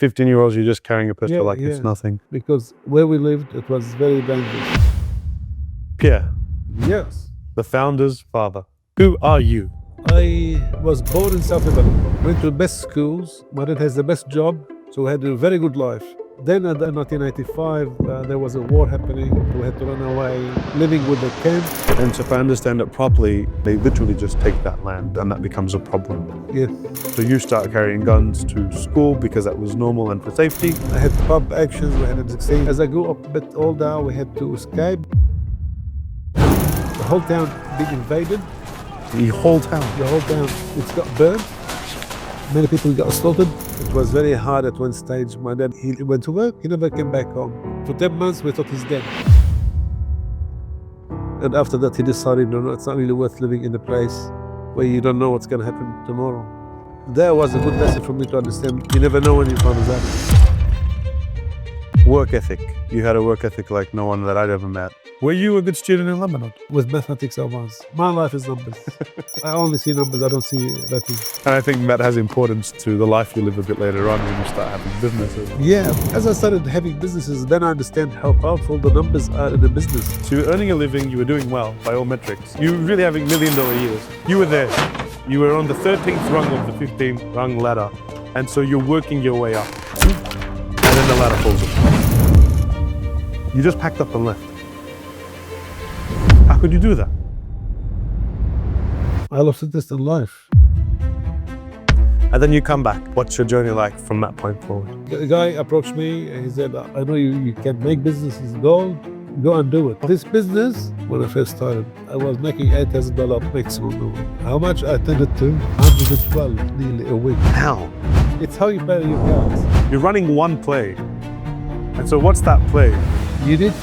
15-year-olds, you're just carrying a pistol like it's nothing. Because where we lived, it was very dangerous. Pierre, Yes. the founder's father. Who are you? I was born in South Lebanon, went to the best schools, my dad has the best job, so I had a very good life. Then in 1995, there was a war happening. We had to run away, living with the camp. And so if I understand it properly, they literally just take that land and that becomes a problem. Yes. So you start carrying guns to school because that was normal and for safety. I had pub actions, we had a succeed. As I grew up a bit older, we had to escape. The whole town being invaded. The whole town? The whole town. It got burned. Many people got assaulted. It was very hard at one stage. My dad, he went to work, he never came back home. For 10 months, we thought he's dead. And after that, he decided, no, it's not really worth living in a place where you don't know what's going to happen tomorrow. That was a good lesson for me to understand. You never know when your father's out. Work ethic. You had a work ethic like no one that I'd ever met. Were you a good student in Lebanon? With mathematics, I was. My life is numbers. I only see numbers, I don't see letters. And I think that has importance to the life you live a bit later on when you start having businesses. Yeah, as I started having businesses, then I understand how powerful the numbers are in a business. So you were earning a living, you were doing well by all metrics. You were really having $1 million years. You were there. You were on the 13th rung of the 15th rung ladder. And so you're working your way up. And then the ladder falls apart. You just packed up and left. How could you do that? I lost interest in life. And then you come back. What's your journey like from that point forward? A guy approached me and he said, I know you can make businesses gold, go and do it. This business, when I first started, I was making $8,000 maximum. How much I tended to? 112 nearly a week. How? It's how you pay your cards. You're running one play. And so what's that play? You need